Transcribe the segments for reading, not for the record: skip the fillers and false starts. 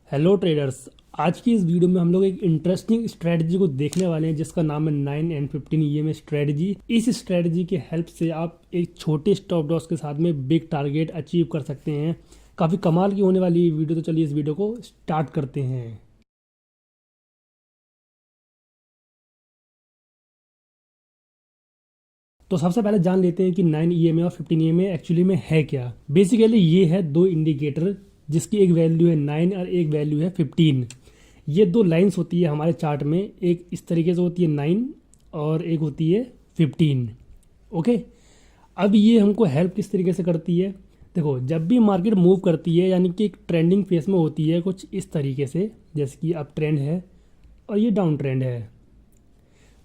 Hello traders. आज की इस वीडियो में हम लोग एक इंटरेस्टिंग स्ट्रेटजी को देखने वाले हैं जिसका नाम है 9 एंड 15 ईएमए स्ट्रेटजी। इस स्ट्रेटजी के हेल्प से आप एक छोटे स्टॉप लॉस के साथ में बिग टारगेट अचीव कर सकते हैं। काफ़ी कमाल की होने वाली वीडियो, तो चलिए इस वीडियो को स्टार्ट करते हैं। तो सबसे पहले जान लेते हैं कि 9 ईएमए और 15 ईएमए एक्चुअली में है क्या। बेसिकली ये है दो इंडिकेटर जिसकी एक वैल्यू है 9 और एक वैल्यू है 15। ये दो लाइंस होती है हमारे चार्ट में, एक इस तरीके से होती है 9 और एक होती है 15। ओके, अब ये हमको हेल्प किस तरीके से करती है। देखो, जब भी मार्केट मूव करती है यानी कि एक ट्रेंडिंग फेस में होती है कुछ इस तरीके से, जैसे कि अब ट्रेंड है और ये डाउन ट्रेंड है।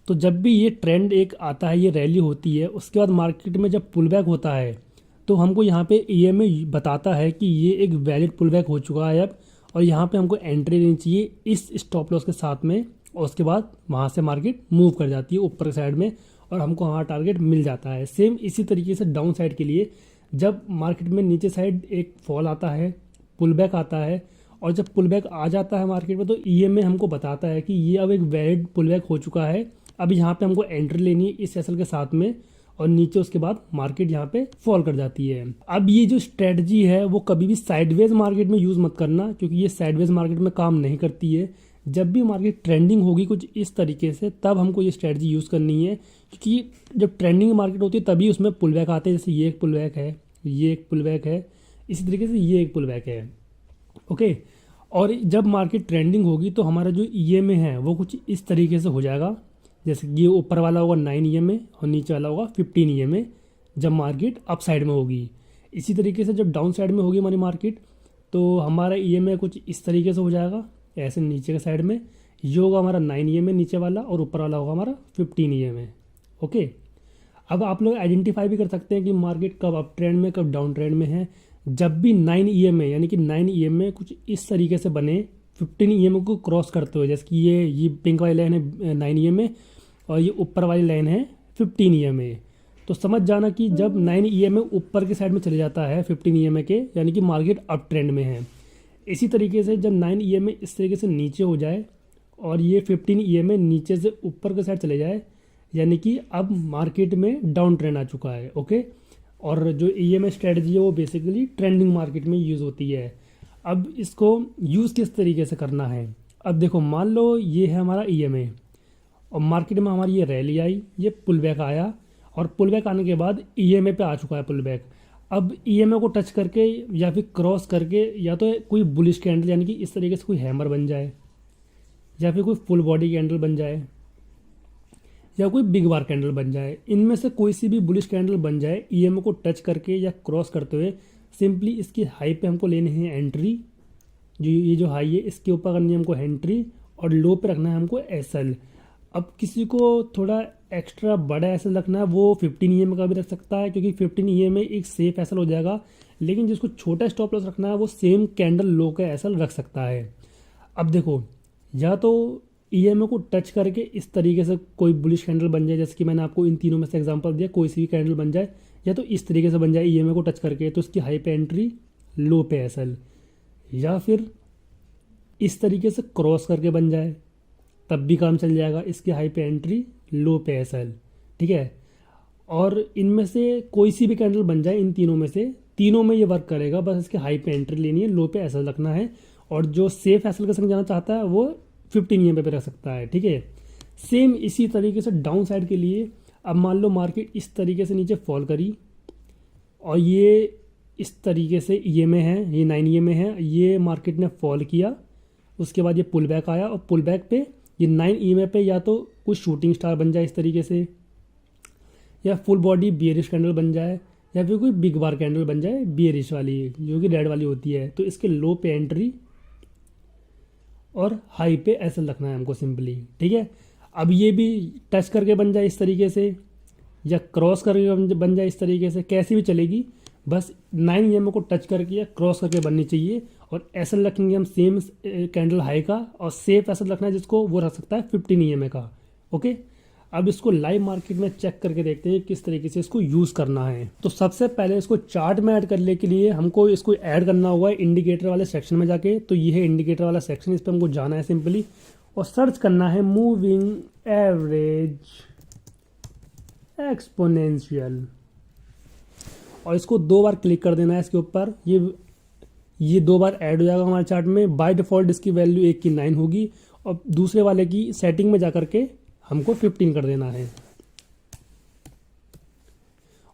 तो जब भी ये ट्रेंड एक आता है, ये रैली होती है, उसके बाद मार्केट में जब पुल बैक होता है तो हमको यहाँ पे ईएमए बताता है कि ये एक वैलिड पुल बैक हो चुका है अब, और यहाँ पे हमको एंट्री लेनी चाहिए इस स्टॉप लॉस के साथ में। और उसके बाद वहाँ से मार्केट मूव कर जाती है ऊपर साइड में और हमको हमारा टारगेट मिल जाता है। सेम इसी तरीके से डाउन साइड के लिए, जब मार्केट में नीचे साइड एक फॉल आता है, पुल बैक आता है, और जब पुल बैक आ जाता है मार्केट में तो ईएमए हमको बताता है कि ये अब एक वैलिड पुल बैक हो चुका है। अब यहाँ पे हमको एंट्री लेनी है इस एसएल के साथ में, और नीचे उसके बाद मार्केट यहाँ पे फॉल कर जाती है। अब ये जो स्ट्रेटजी है वो कभी भी साइडवेज मार्केट में यूज़ मत करना, क्योंकि ये साइडवेज मार्केट में काम नहीं करती है। जब भी मार्केट ट्रेंडिंग होगी कुछ इस तरीके से, तब हमको ये स्ट्रेटजी यूज़ करनी है, क्योंकि जब ट्रेंडिंग मार्केट होती है तभी उसमें पुल बैक आते हैं। जैसे ये एक पुल बैक है, ये एक पुल बैक है, इसी तरीके से ये एक पुल बैक है। ओके, और जब मार्केट ट्रेंडिंग होगी तो हमारा जो ईएमए है वो कुछ इस तरीके से हो जाएगा। जैसे कि ये ऊपर वाला होगा 9 ईएमए और नीचे वाला होगा 15 ईएमए जब मार्केट अप साइड में होगी। इसी तरीके से जब डाउन साइड में होगी हमारी मार्केट तो हमारा ईएमए कुछ इस तरीके से हो जाएगा, ऐसे नीचे के साइड में। ये होगा हमारा 9 ईएमए नीचे वाला, और ऊपर वाला होगा हमारा 15 ईएमए। ओके, अब आप लोग आइडेंटिफाई भी कर सकते हैं कि मार्केट कब अप ट्रेंड में कब डाउन ट्रेंड में है। जब भी 9 ईएमए यानी कि 9 ईएमए कुछ इस तरीके से बने 15 ईएमए को क्रॉस करते हुए, जैसे कि ये पिंक वाली लाइन है 9 ईएमए और ये ऊपर वाली लाइन है 15 ईएमए, तो समझ जाना कि जब 9 ईएमए ऊपर के साइड में चले जाता है 15 ईएमए के, यानी कि मार्केट अप ट्रेंड में है। इसी तरीके से जब 9 ईएमए इस तरीके से नीचे हो जाए और ये 15 ईएमए नीचे से ऊपर के साइड चले जाए, यानी कि अब मार्केट में डाउन ट्रेंड आ चुका है। ओके, और जो ईएमए स्ट्रेटजी है वो बेसिकली ट्रेंडिंग मार्केट में यूज़ होती है। अब इसको यूज़ किस तरीके से करना है, अब देखो, मान लो ये है हमारा ईएमए और मार्केट में हमारी ये रैली आई, ये पुल बैक आया, और पुल बैक आने के बाद ईएमए पे आ चुका है पुल बैक। अब ईएमए को टच करके या फिर क्रॉस करके या तो कोई बुलिश कैंडल यानी कि इस तरीके से कोई हैमर बन जाए, या फिर कोई फुल बॉडी कैंडल बन जाए, या कोई बिग बार कैंडल बन जाए, इनमें से कोई सी भी बुलिश कैंडल बन जाए ईएमए को टच करके या क्रॉस करते हुए, सिंपली इसकी हाई पे हमको लेने हैं एंट्री। जो ये जो हाई है इसके ऊपर करनी है हमको एंट्री, और लो पे रखना है हमको एसएल। अब किसी को थोड़ा एक्स्ट्रा बड़ा एसएल रखना है वो 15 ईएमए का भी रख सकता है, क्योंकि 15 ईएमए एक सेफ एसएल हो जाएगा। लेकिन जिसको छोटा स्टॉप लॉस रखना है वो सेम कैंडल लो का एसएल रख सकता है। अब देखो, या तो ईएमए को टच करके इस तरीके से कोई बुलिश कैंडल बन जाए, जैसे कि मैंने आपको इन तीनों में से एग्जांपल दिया, कोई सी भी कैंडल बन जाए, या तो इस तरीके से बन जाए ईएमए को टच करके तो इसकी हाई पे एंट्री, लो पे एसएल, या फिर इस तरीके से क्रॉस करके बन जाए तब भी काम चल जाएगा, इसके हाई पे एंट्री, लो पे एसएल। ठीक है, और इनमें से कोई सी भी कैंडल बन जाए इन तीनों में से, तीनों में ये वर्क करेगा। बस इसके हाई पे एंट्री लेनी है, लो पे एसएल रखना है, और जो सेफ एसएल के संग जाना चाहता है वो 15 ईएमए पे रख सकता है। ठीक है, सेम इसी तरीके से डाउन साइड के लिए, अब मान लो मार्केट इस तरीके से नीचे फॉल करी और ये इस तरीके से ईएमए है, ये 9 ईएमए है, ये मार्केट ने फॉल किया, उसके बाद ये पुल बैक आया, और पुल बैक पे ये 9 ईएमए पे या तो कुछ शूटिंग स्टार बन जाए इस तरीके से, या फुल बॉडी बियरिश कैंडल बन जाए, या फिर कोई बिग बार कैंडल बन जाए बियरिश वाली जो कि रेड वाली होती है, तो इसके लो पे एंट्री और हाई पे एसएल रखना है हमको सिंपली। ठीक है, अब ये भी टच करके बन जाए इस तरीके से, या क्रॉस करके बन जाए इस तरीके से, कैसी भी चलेगी, बस 9 ईएमए को टच करके या क्रॉस करके बननी चाहिए। और एसएल रखेंगे हम सेम कैंडल हाई का, और सेफ एसएल रखना है जिसको वो रख सकता है 15 ईएमए का। ओके, अब इसको लाइव मार्केट में चेक करके देखते हैं किस तरीके से इसको यूज़ करना है। तो सबसे पहले इसको चार्ट में ऐड करने के लिए हमको इसको ऐड करना होगा इंडिकेटर वाले सेक्शन में जाके। तो ये है इंडिकेटर वाला सेक्शन, इस पर हमको जाना है सिंपली और सर्च करना है मूविंग एवरेज एक्सपोनेंशियल और इसको 2 बार क्लिक कर देना है इसके ऊपर। ये 2 बार ऐड हो जाएगा हमारे चार्ट में। बाय डिफ़ॉल्ट इसकी वैल्यू 1 की 9 होगी और दूसरे वाले की सेटिंग में जा करके हमको 15 कर देना है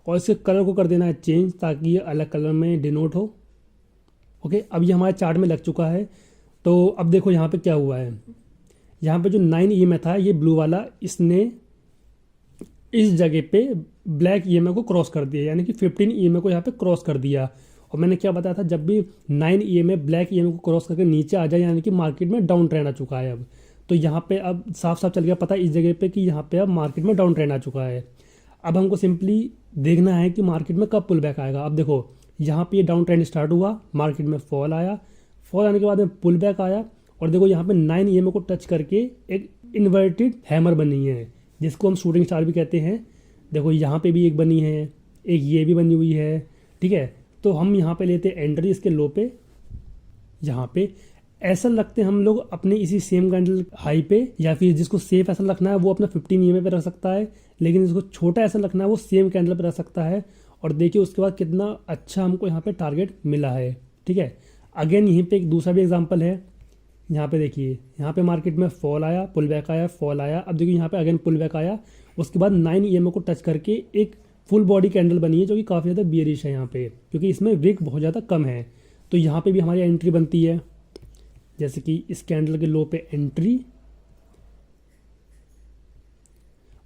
और इसके कलर को कर देना है चेंज ताकि ये अलग कलर में डिनोट हो। ओके, अब ये हमारे चार्ट में लग चुका है। तो अब देखो यहाँ पे क्या हुआ है, यहाँ पे जो 9 EMA था ये ब्लू वाला, इसने इस जगह पे ब्लैक EMA को क्रॉस कर दिया, यानी कि 15 EMA को यहाँ पे क्रॉस कर दिया। और मैंने क्या बताया था, जब भी 9 EMA ब्लैक EMA को क्रॉस करके नीचे आ जाए यानी कि मार्केट में डाउन ट्रेंड आ चुका है। अब तो यहाँ पे अब साफ साफ चल गया पता इस जगह पे कि यहाँ पे अब मार्केट में डाउन ट्रेंड आ चुका है। अब हमको सिंपली देखना है कि मार्केट में कब पुल बैक आएगा। अब देखो यहाँ पे ये डाउन ट्रेंड स्टार्ट हुआ, मार्केट में फॉल आया, फॉल आने के बाद में पुल बैक आया और देखो यहाँ पे 9 EMA को टच करके एक इन्वर्टेड हैमर बनी है जिसको हम शूटिंग स्टार भी कहते हैं। देखो यहाँ पे भी एक बनी है, एक ये भी बनी हुई है, ठीक है। तो हम यहाँ पे लेते हैं एंट्री इसके लो पे, यहाँ पे ऐसा रखते हैं हम लोग अपने इसी सेम कैंडल हाई पे, या फिर जिसको सेफ ऐसा रखना है वो अपना 15 EMA पे रख सकता है, लेकिन जिसको छोटा ऐसा रखना है वो सेम कैंडल पे रख सकता है। और देखिए उसके बाद कितना अच्छा हमको यहाँ पे टारगेट मिला है, ठीक है। अगेन यहीं पे एक दूसरा भी एग्जांपल है, यहाँ पे देखिए यहाँ पे मार्केट में फॉल आया, पुल बैक आया, फॉल आया, अब देखिए यहाँ पे अगेन पुल बैक आया, उसके बाद 9 EMA को टच करके एक फुल बॉडी कैंडल बनी है जो कि काफ़ी ज़्यादा बियरिश है यहाँ पे, क्योंकि इसमें विक बहुत ज़्यादा कम है। तो यहाँ पे भी हमारी एंट्री बनती है, जैसे कि इस कैंडल के लो पे एंट्री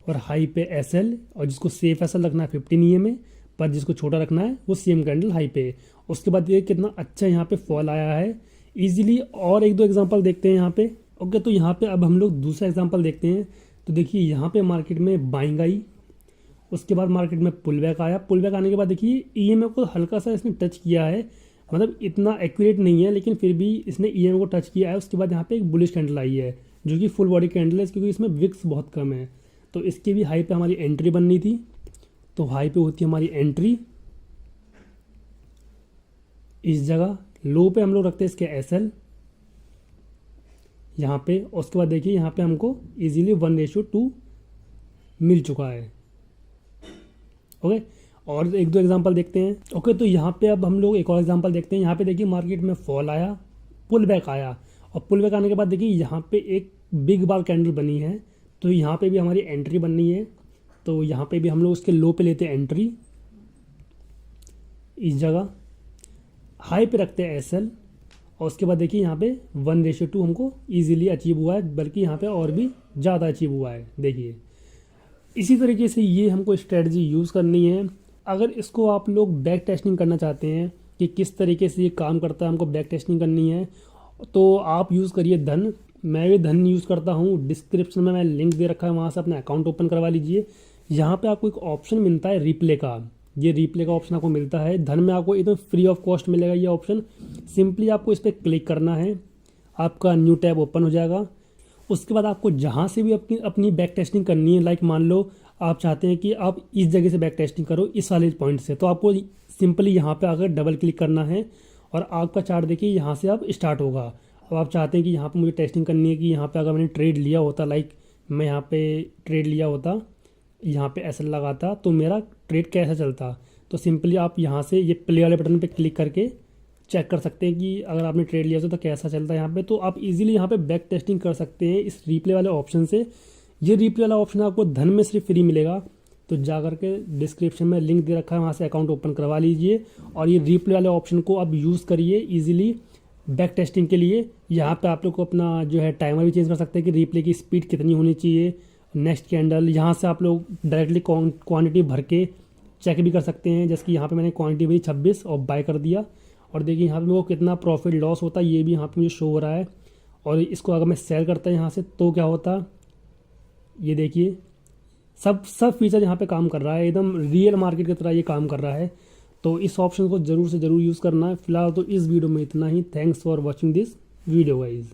और हाई पे SL, और जिसको सेफ SL रखना है 15 EMA, पर जिसको छोटा रखना है वो सेम कैंडल हाई पे। उसके बाद ये कितना अच्छा यहाँ पे फॉल आया है इजीली। और एक दो एग्जांपल देखते हैं यहाँ पे। ओके, तो यहाँ पे अब हम लोग दूसरा एग्जांपल देखते हैं। तो देखिए यहाँ पे मार्केट में बाइंग आई, उसके बाद मार्केट में पुल बैक आया, पुल बैक आने के बाद देखिए EMA को हल्का सा इसने टच किया है, मतलब इतना एक्यूरेट नहीं है लेकिन फिर भी इसने EMA को टच किया है। उसके बाद यहाँ पे एक बुलिश कैंडल आई है जो कि फुल बॉडी कैंडल है, क्योंकि इसमें विक्स बहुत कम है। तो इसके भी हाई पे हमारी एंट्री बननी थी, तो हाई पे होती है हमारी एंट्री इस जगह। लो पे हम लोग रखते हैं इसके SL यहाँ पे। उसके बाद देखिए यहाँ पे हमको इजीली 1:2 मिल चुका है। ओके, और एक दो एग्जांपल देखते हैं। ओके, तो यहाँ पे अब हम लोग एक और एग्जांपल देखते हैं। यहाँ पे देखिए मार्केट में फॉल आया, पुल बैक आया, और पुल बैक आने के बाद देखिए यहाँ पे एक बिग बार कैंडल बनी है, तो यहाँ पे भी हमारी एंट्री बननी है। तो यहाँ पे भी हम लोग उसके लो पे लेते हैं एंट्री इस जगह, हाई पे रखते हैं SL, और उसके बाद देखिए यहाँ पे 1:2 हमको इजीली अचीव हुआ है, बल्कि यहाँ पे और भी ज़्यादा अचीव हुआ है। देखिए इसी तरीके से ये हमको स्ट्रेटजी यूज़ करनी है। अगर इसको आप लोग बैक टेस्टिंग करना चाहते हैं कि किस तरीके से ये काम करता है, हमको बैक टेस्टिंग करनी है, तो आप यूज़ करिए धन। मैं भी धन यूज़ करता हूँ, डिस्क्रिप्शन में मैं लिंक दे रखा है, वहाँ से अपना अकाउंट ओपन करवा लीजिए। यहाँ पे आपको एक ऑप्शन मिलता है रिप्ले का, ये रिप्ले का ऑप्शन आपको मिलता है। धन में आपको एकदम फ्री ऑफ कॉस्ट मिलेगा ये ऑप्शन। सिंपली आपको इस पर क्लिक करना है, आपका न्यू टैब ओपन हो जाएगा। उसके बाद आपको जहाँ से भी अपनी बैक टेस्टिंग करनी है, लाइक मान लो आप चाहते हैं कि आप इस जगह से बैक टेस्टिंग करो इस वाले पॉइंट से, तो आपको सिंपली यहाँ पे आकर डबल क्लिक करना है और आपका चार्ट देखिए यहाँ से अब स्टार्ट होगा। अब आप चाहते हैं कि यहाँ पे मुझे टेस्टिंग करनी है कि यहाँ पे अगर मैंने ट्रेड लिया होता, लाइक मैं यहाँ पे ट्रेड लिया होता, यहाँ पे SL लगाता, तो मेरा ट्रेड कैसा चलता। तो सिंपली आप यहाँ से ये प्ले वाले बटन पे क्लिक करके चेक कर सकते हैं कि अगर आपने ट्रेड लिया तो कैसा चलता है यहाँ पे। तो आप इजीली यहाँ पे बैक टेस्टिंग कर सकते हैं इस रिप्ले वाले ऑप्शन से। ये रिप्ले वाला ऑप्शन आपको धन में सिर्फ फ्री मिलेगा, तो जा करके डिस्क्रिप्शन में लिंक दे रखा है, वहाँ से अकाउंट ओपन करवा लीजिए और ये रिप्ले वाले ऑप्शन को आप यूज़ करिए इजीली बैक टेस्टिंग के लिए। यहाँ पे आप लोग को अपना जो है टाइमर भी चेंज कर सकते हैं कि रिप्ले की स्पीड कितनी होनी चाहिए, नेक्स्ट कैंडल। यहाँ से आप लोग डायरेक्टली क्वांटिटी भर के चेक भी कर सकते हैं, जैसे कि यहाँ पे मैंने क्वांटिटी भरी 26 और बाय कर दिया, और देखिए यहाँ पे मेरे को कितना प्रॉफिट लॉस होता है ये भी यहाँ पे मुझे शो हो रहा है। और इसको अगर मैं सेल करता यहाँ से तो क्या होता, ये देखिए सब फीचर यहाँ पे काम कर रहा है, एकदम रियल मार्केट की तरह ये काम कर रहा है। तो इस ऑप्शन को ज़रूर से ज़रूर यूज़ करना है। फिलहाल तो इस वीडियो में इतना ही। Thanks for watching this video guys.